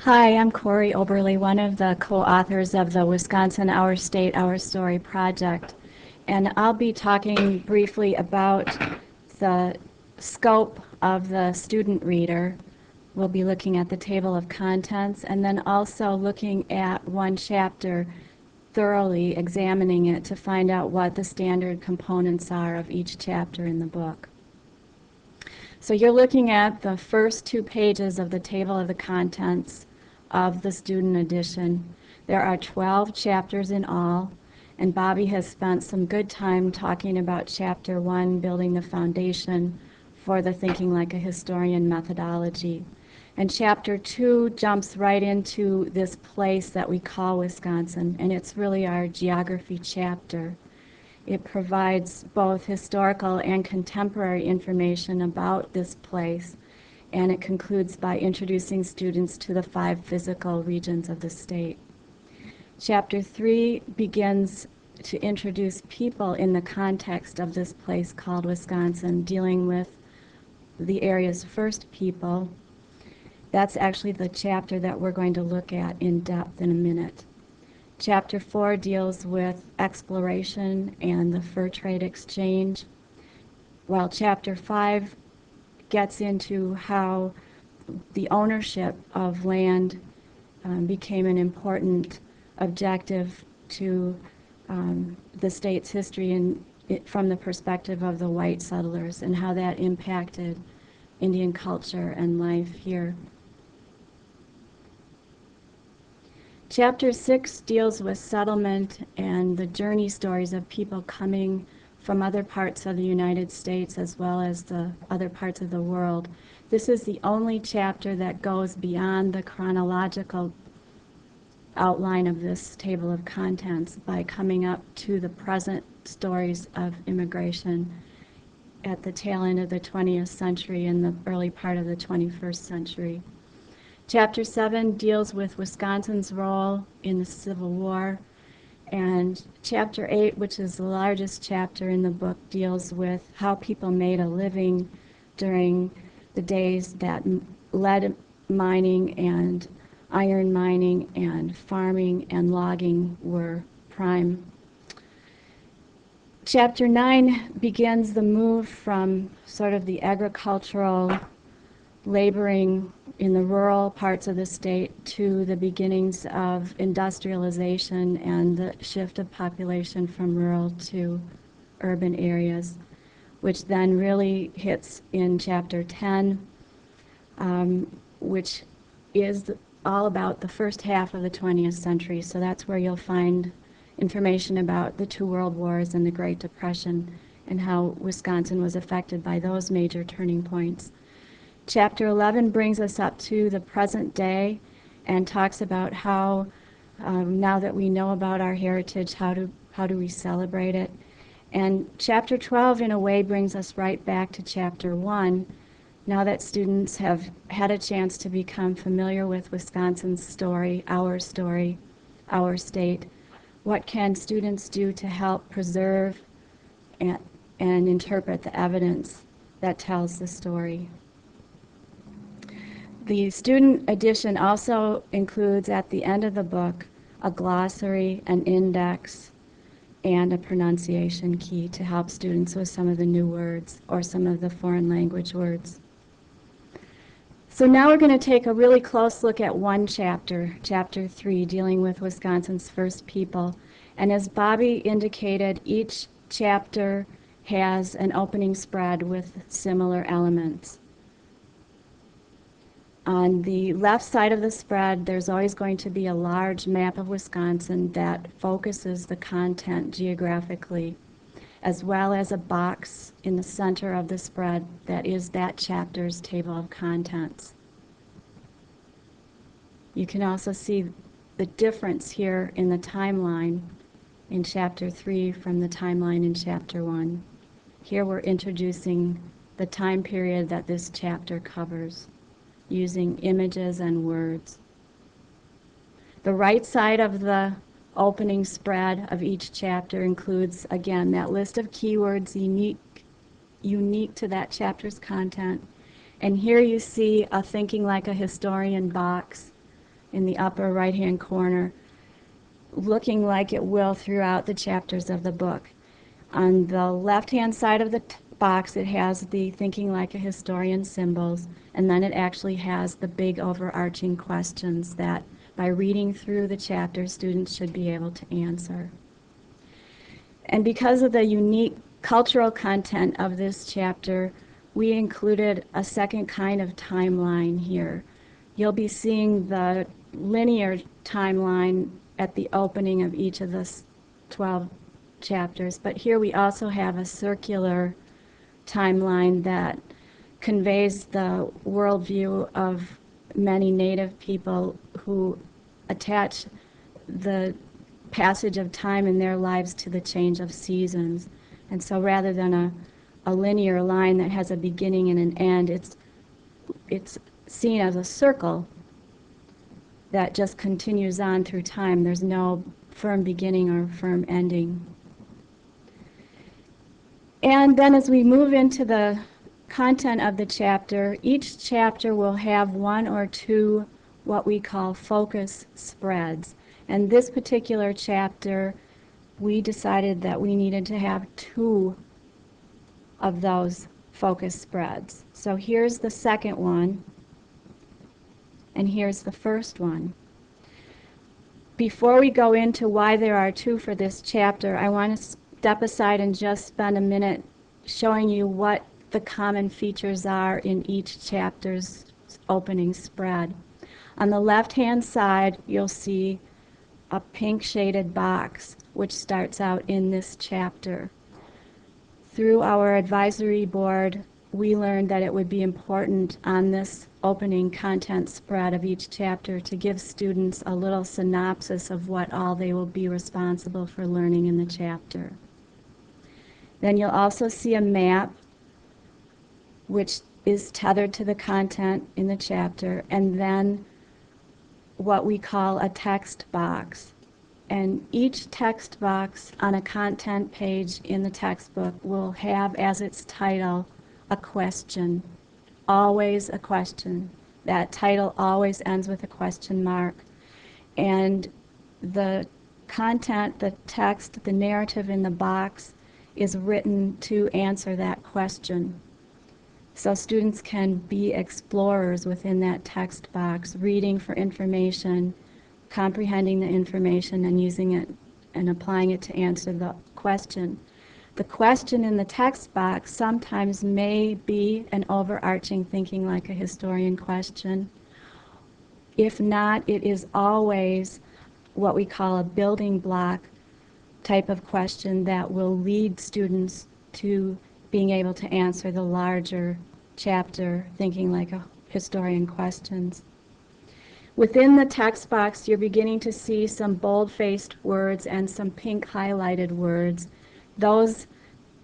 Hi, I'm Corey Oberly, one of the co-authors of the Wisconsin Our State, Our Story project. And I'll be talking briefly about the scope of the student reader. We'll be looking at the table of contents and then also looking at one chapter, thoroughly examining it to find out what the standard components are of each chapter in the book. So you're looking at the first 2 pages of the table of the contents of the student edition. There are 12 chapters in all, and Bobby has spent some good time talking about Chapter 1, Building the Foundation for the Thinking Like a Historian methodology. And Chapter 2 jumps right into this place that we call Wisconsin, and it's really our geography chapter. It provides both historical and contemporary information about this place, and it concludes by introducing students to the 5 physical regions of the state. Chapter 3 begins to introduce people in the context of this place called Wisconsin, dealing with the area's first people. That's actually the chapter that we're going to look at in depth in a minute. Chapter 4 deals with exploration and the fur trade exchange, while Chapter 5 gets into how the ownership of land became an important objective to the state's history from the perspective of the white settlers and how that impacted Indian culture and life here. Chapter 6 deals with settlement and the journey stories of people coming from other parts of the United States as well as the other parts of the world. This is the only chapter that goes beyond the chronological outline of this table of contents by coming up to the present stories of immigration at the tail end of the 20th century and the early part of the 21st century. Chapter 7 deals with Wisconsin's role in the Civil War, and Chapter 8, which is the largest chapter in the book, deals with how people made a living during the days that lead mining and iron mining and farming and logging were prime. Chapter 9 begins the move from sort of the agricultural laboring in the rural parts of the state to the beginnings of industrialization and the shift of population from rural to urban areas, which then really hits in Chapter 10, which is all about the first half of the 20th century. So that's where you'll find information about the 2 world wars and the Great Depression and how Wisconsin was affected by those major turning points. Chapter 11 brings us up to the present day and talks about how, now that we know about our heritage, how do we celebrate it. And Chapter 12, in a way, brings us right back to Chapter 1. Now that students have had a chance to become familiar with Wisconsin's story, our state, what can students do to help preserve and interpret the evidence that tells the story? The student edition also includes at the end of the book a glossary, an index, and a pronunciation key to help students with some of the new words or some of the foreign language words. So now we're going to take a really close look at one chapter, Chapter 3, dealing with Wisconsin's first people. And as Bobby indicated, each chapter has an opening spread with similar elements. On the left side of the spread, there's always going to be a large map of Wisconsin that focuses the content geographically, as well as a box in the center of the spread that is that chapter's table of contents. You can also see the difference here in the timeline in Chapter 3 from the timeline in Chapter 1. Here we're introducing the time period that this chapter covers, using images and words. The right side of the opening spread of each chapter includes, again, that list of keywords unique to that chapter's content. And here you see a Thinking Like a Historian box in the upper right-hand corner, looking like it will throughout the chapters of the book. On the left-hand side of the box, it has the thinking like a historian symbols, and then it actually has the big overarching questions that by reading through the chapter, students should be able to answer. And because of the unique cultural content of this chapter, we included a second kind of timeline here. You'll be seeing the linear timeline at the opening of each of the 12 chapters, but here we also have a circular timeline that conveys the worldview of many Native people who attach the passage of time in their lives to the change of seasons. And so rather than a linear line that has a beginning and an end, it's seen as a circle that just continues on through time. There's no firm beginning or firm ending. And then as we move into the content of the chapter, each chapter will have one or two what we call focus spreads. And this particular chapter, we decided that we needed to have two of those focus spreads. So here's the second one, and here's the first one. Before we go into why there are two for this chapter, I want to step aside and just spend a minute showing you what the common features are in each chapter's opening spread. On the left-hand side, you'll see a pink shaded box which starts out in this chapter. Through our advisory board, we learned that it would be important on this opening content spread of each chapter to give students a little synopsis of what all they will be responsible for learning in the chapter. Then you'll also see a map which is tethered to the content in the chapter, and then what we call a text box. And each text box on a content page in the textbook will have as its title a question, always a question. That title always ends with a question mark. And the content, the text, the narrative in the box is written to answer that question. So students can be explorers within that text box, reading for information, comprehending the information, and using it and applying it to answer the question. The question in the text box sometimes may be an overarching thinking like a historian question. If not, it is always what we call a building block type of question that will lead students to being able to answer the larger chapter, thinking like a historian questions. Within the text box, you're beginning to see some bold-faced words and some pink highlighted words. Those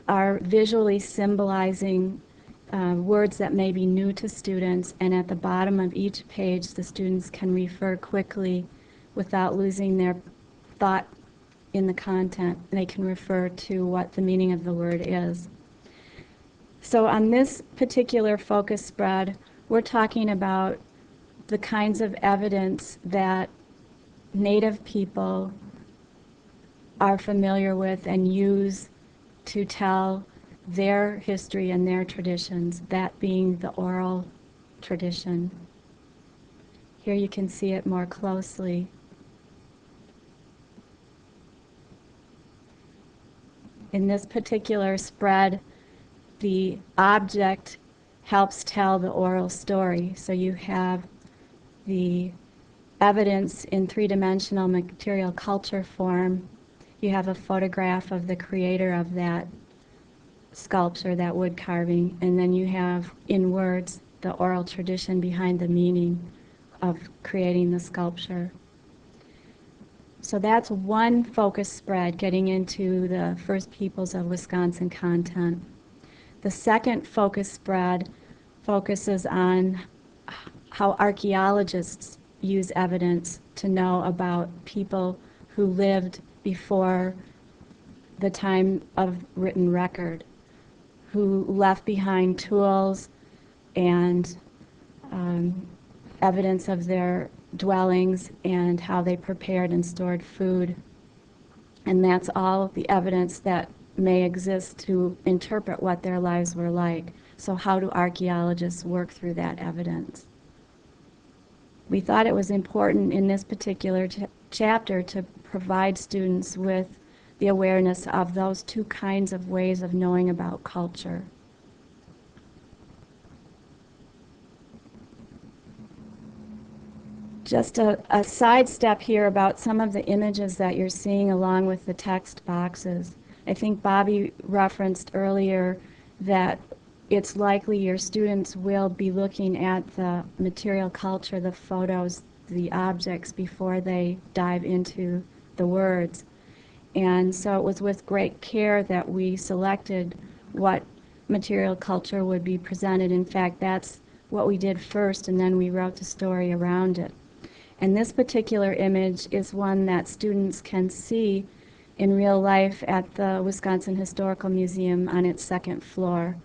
are visually symbolizing words that may be new to students, and at the bottom of each page, the students can refer quickly without losing their thought in the content. They can refer to what the meaning of the word is. So on this particular focus spread, we're talking about the kinds of evidence that Native people are familiar with and use to tell their history and their traditions, that being the oral tradition. Here you can see it more closely. In this particular spread, the object helps tell the oral story. So you have the evidence in three-dimensional material culture form. You have a photograph of the creator of that sculpture, that wood carving, and then you have in words the oral tradition behind the meaning of creating the sculpture. So that's one focus spread, getting into the First Peoples of Wisconsin content. The second focus spread focuses on how archaeologists use evidence to know about people who lived before the time of written record, who left behind tools and evidence of their dwellings and how they prepared and stored food. And that's all the evidence that may exist to interpret what their lives were like. So how do archaeologists work through that evidence? We thought it was important in this particular chapter to provide students with the awareness of those two kinds of ways of knowing about culture. Just a sidestep here about some of the images that you're seeing along with the text boxes. I think Bobby referenced earlier that it's likely your students will be looking at the material culture, the photos, the objects before they dive into the words. And so it was with great care that we selected what material culture would be presented. In fact, that's what we did first, and then we wrote the story around it. And this particular image is one that students can see in real life at the Wisconsin Historical Museum on its second floor.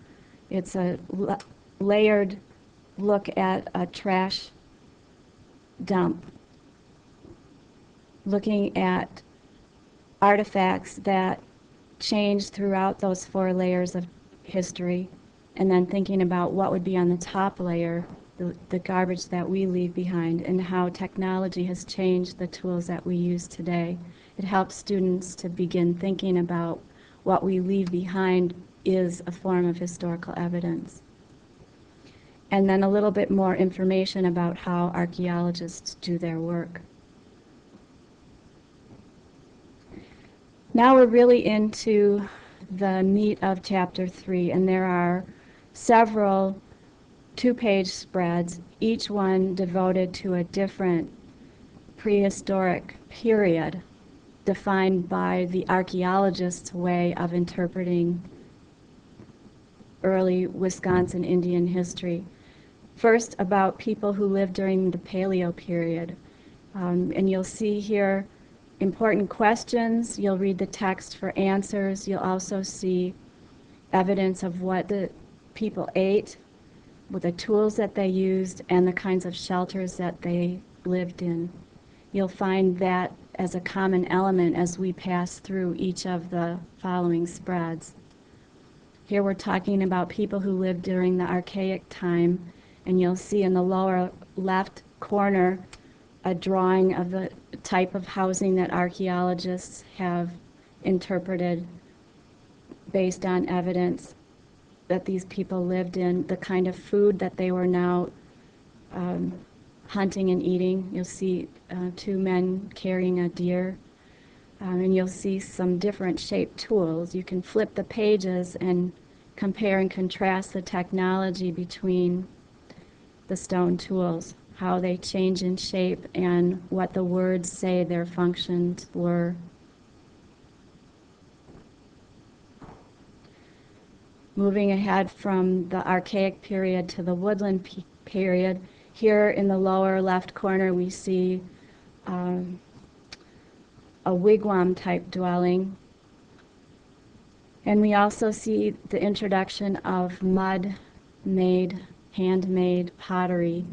It's a layered look at a trash dump, looking at artifacts that change throughout those 4 layers of history, and then thinking about what would be on the top layer, the garbage that we leave behind, and how technology has changed the tools that we use today. It helps students to begin thinking about what we leave behind is a form of historical evidence. And then a little bit more information about how archaeologists do their work. Now we're really into the meat of Chapter 3, and there are several 2-page spreads, each one devoted to a different prehistoric period defined by the archaeologist's way of interpreting early Wisconsin Indian history. First, about people who lived during the Paleo period. And you'll see here important questions. You'll read the text for answers. You'll also see evidence of what the people ate, with the tools that they used, and the kinds of shelters that they lived in. You'll find that as a common element as we pass through each of the following spreads. Here we're talking about people who lived during the Archaic time, and you'll see in the lower left corner a drawing of the type of housing that archaeologists have interpreted based on evidence that these people lived in, the kind of food that they were now hunting and eating. You'll see 2 men carrying a deer, and you'll see some different shaped tools. You can flip the pages and compare and contrast the technology between the stone tools, how they change in shape, and what the words say their functions were. Moving ahead from the Archaic period to the Woodland period, here in the lower left corner we see a wigwam-type dwelling. And we also see the introduction of mud-made, handmade pottery,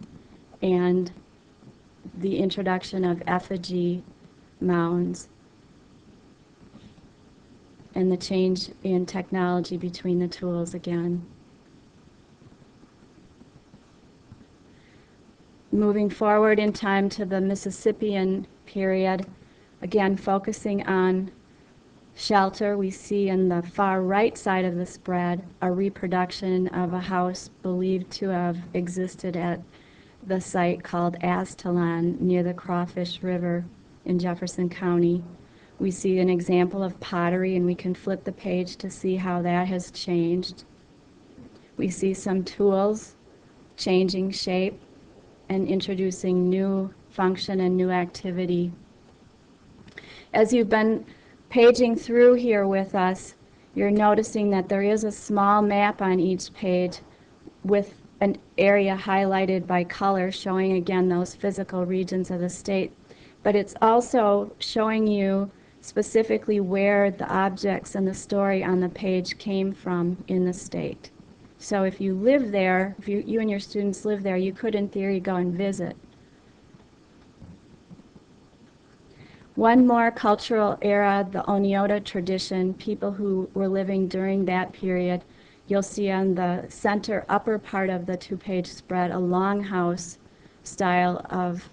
and the introduction of effigy mounds, and the change in technology between the tools again. Moving forward in time to the Mississippian period, again focusing on shelter, we see in the far right side of the spread a reproduction of a house believed to have existed at the site called Aztalan near the Crawfish River in Jefferson County. We see an example of pottery, and we can flip the page to see how that has changed. We see some tools changing shape and introducing new function and new activity. As you've been paging through here with us, you're noticing that there is a small map on each page with an area highlighted by color, showing again those physical regions of the state. But it's also showing you specifically where the objects and the story on the page came from in the state. So if you live there, if you and your students live there, you could in theory go and visit. One more cultural era, the Oneota tradition, people who were living during that period. You'll see on the center upper part of the two-page spread a longhouse style of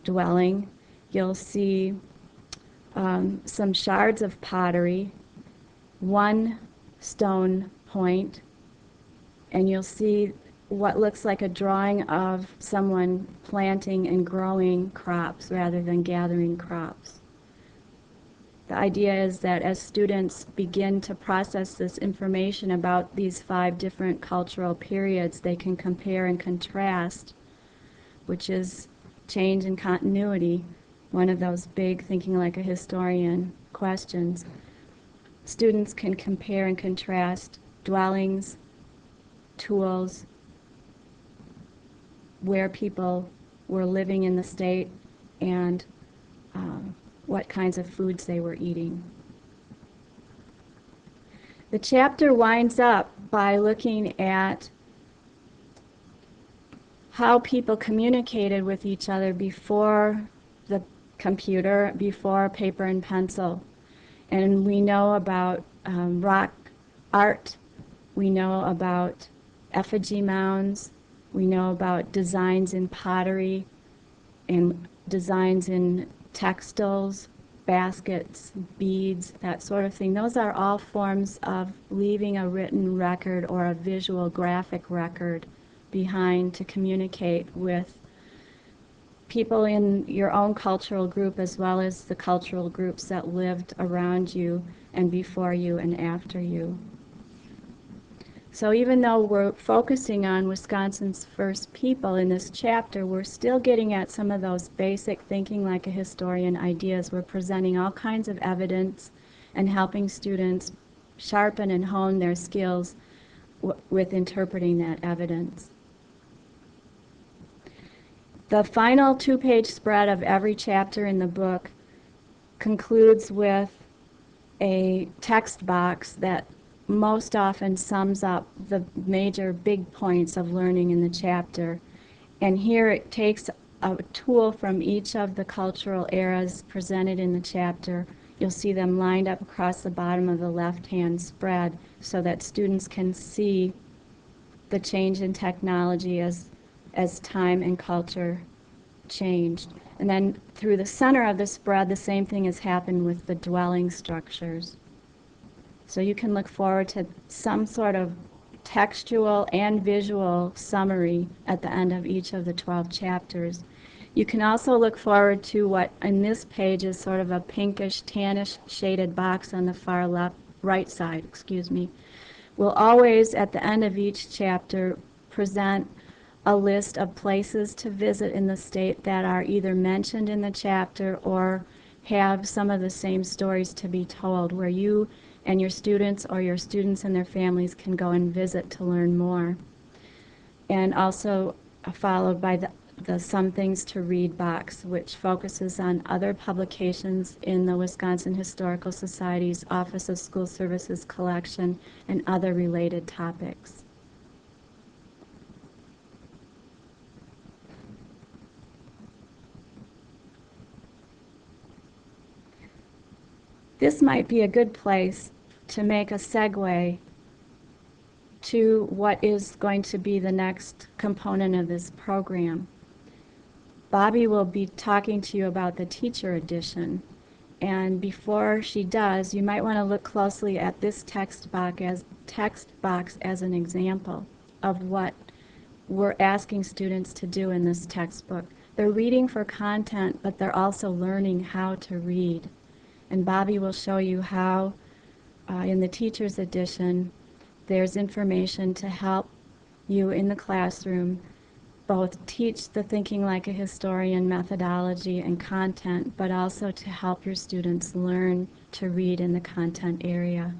dwelling. You'll see some shards of pottery, one stone point, and you'll see what looks like a drawing of someone planting and growing crops rather than gathering crops. The idea is that as students begin to process this information about these 5 different cultural periods, they can compare and contrast, which is change and continuity, one of those big thinking like a historian questions. Students can compare and contrast dwellings, tools, where people were living in the state, and what kinds of foods they were eating. The chapter winds up by looking at how people communicated with each other before the computer, before paper and pencil. And we know about rock art, we know about effigy mounds, we know about designs in pottery and designs in textiles, baskets, beads, that sort of thing. Those are all forms of leaving a written record or a visual graphic record behind to communicate with people in your own cultural group as well as the cultural groups that lived around you and before you and after you. So even though we're focusing on Wisconsin's first people in this chapter, we're still getting at some of those basic thinking like a historian ideas. We're presenting all kinds of evidence and helping students sharpen and hone their skills with interpreting that evidence. The final 2-page spread of every chapter in the book concludes with a text box that most often sums up the major big points of learning in the chapter. And here it takes a tool from each of the cultural eras presented in the chapter. You'll see them lined up across the bottom of the left-hand spread so that students can see the change in technology as time and culture changed. And then through the center of the spread, the same thing has happened with the dwelling structures. So you can look forward to some sort of textual and visual summary at the end of each of the 12 chapters. You can also look forward to what in this page is sort of a pinkish, tannish shaded box on the far right side, will always at the end of each chapter present a list of places to visit in the state that are either mentioned in the chapter or have some of the same stories to be told, where you and your students or your students and their families can go and visit to learn more. And also followed by the Some Things to Read box, which focuses on other publications in the Wisconsin Historical Society's Office of School Services collection and other related topics. This might be a good place to make a segue to what is going to be the next component of this program. Bobby will be talking to you about the teacher edition. And before she does, you might want to look closely at this text box as an example of what we're asking students to do in this textbook. They're reading for content, but they're also learning how to read. And Bobby will show you how, in the teacher's edition, there's information to help you in the classroom both teach the Thinking Like a Historian methodology and content, but also to help your students learn to read in the content area.